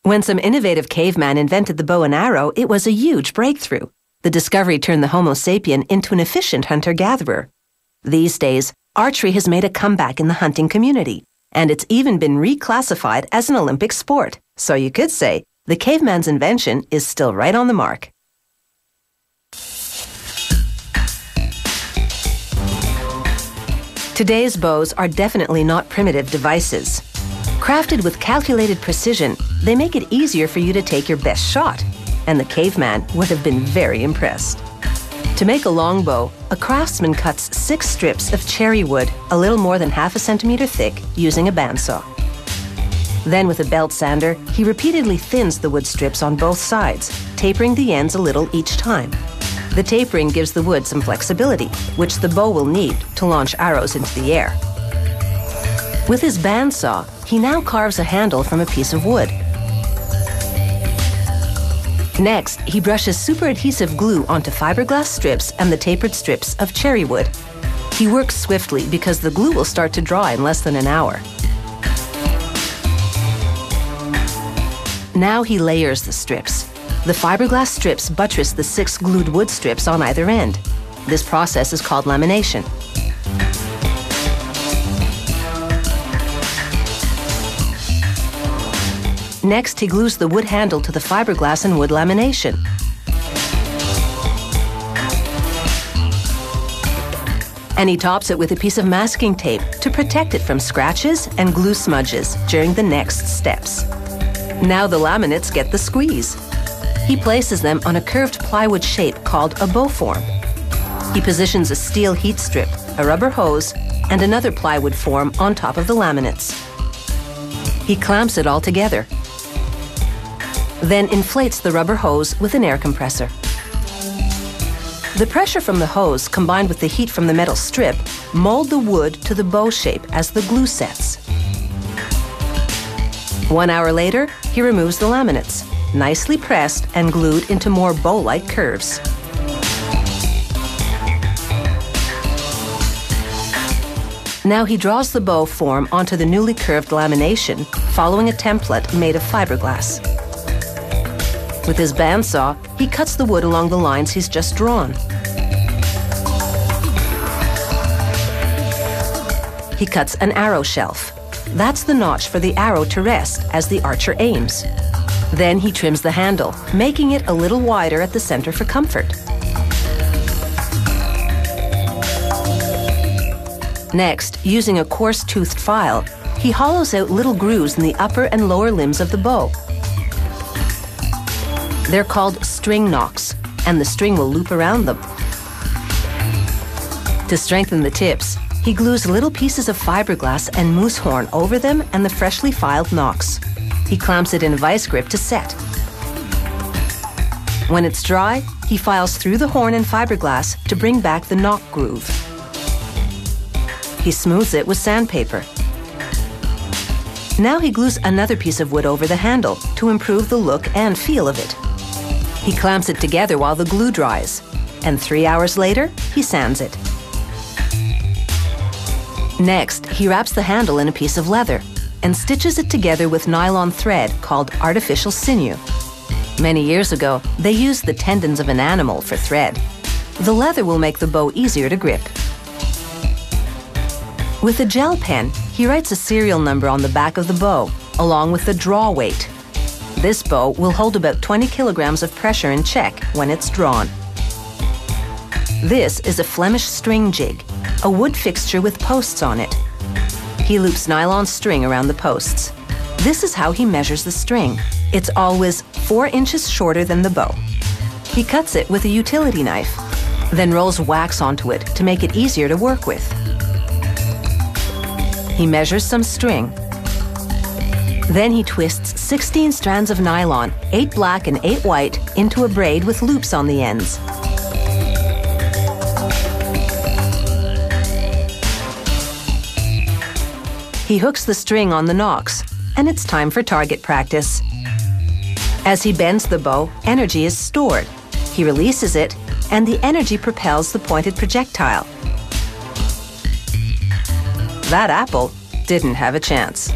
When some innovative caveman invented the bow and arrow, it was a huge breakthrough. The discovery turned the Homo sapien into an efficient hunter-gatherer. These days, archery has made a comeback in the hunting community, and it's even been reclassified as an Olympic sport. So you could say the caveman's invention is still right on the mark. Today's bows are definitely not primitive devices. Crafted with calculated precision, they make it easier for you to take your best shot, and the caveman would have been very impressed. To make a longbow, a craftsman cuts 6 strips of cherry wood, a little more than ½ centimeter thick, using a bandsaw. Then with a belt sander, he repeatedly thins the wood strips on both sides, tapering the ends a little each time. The tapering gives the wood some flexibility, which the bow will need to launch arrows into the air. With his bandsaw, he now carves a handle from a piece of wood. Next, he brushes super adhesive glue onto fiberglass strips and the tapered strips of cherry wood. He works swiftly because the glue will start to dry in less than an hour. Now he layers the strips. The fiberglass strips buttress the 6 glued wood strips on either end. This process is called lamination. Next, he glues the wood handle to the fiberglass and wood lamination. And he tops it with a piece of masking tape to protect it from scratches and glue smudges during the next steps. Now the laminates get the squeeze. He places them on a curved plywood shape called a bow form. He positions a steel heat strip, a rubber hose, and another plywood form on top of the laminates. He clamps it all together, then inflates the rubber hose with an air compressor. The pressure from the hose combined with the heat from the metal strip mold the wood to the bow shape as the glue sets. 1 hour later, he removes the laminates, nicely pressed and glued into more bow-like curves. Now he draws the bow form onto the newly curved lamination, following a template made of fiberglass. With his bandsaw, he cuts the wood along the lines he's just drawn. He cuts an arrow shelf. That's the notch for the arrow to rest as the archer aims. Then he trims the handle, making it a little wider at the center for comfort. Next, using a coarse-toothed file, he hollows out little grooves in the upper and lower limbs of the bow. They're called string nocks, and the string will loop around them. To strengthen the tips, he glues little pieces of fiberglass and moose horn over them and the freshly filed nocks. He clamps it in a vice grip to set. When it's dry, he files through the horn and fiberglass to bring back the nock groove. He smooths it with sandpaper. Now he glues another piece of wood over the handle to improve the look and feel of it. He clamps it together while the glue dries, and 3 hours later, he sands it. Next, he wraps the handle in a piece of leather and stitches it together with nylon thread called artificial sinew. Many years ago, they used the tendons of an animal for thread. The leather will make the bow easier to grip. With a gel pen, he writes a serial number on the back of the bow, along with the draw weight. This bow will hold about 20 kilograms of pressure in check when it's drawn. This is a Flemish string jig, a wood fixture with posts on it. He loops nylon string around the posts. This is how he measures the string. It's always 4 inches shorter than the bow. He cuts it with a utility knife, then rolls wax onto it to make it easier to work with. He measures some string. Then he twists 16 strands of nylon, 8 black and 8 white, into a braid with loops on the ends. He hooks the string on the nocks, and it's time for target practice. As he bends the bow, energy is stored. He releases it, and the energy propels the pointed projectile. That apple didn't have a chance.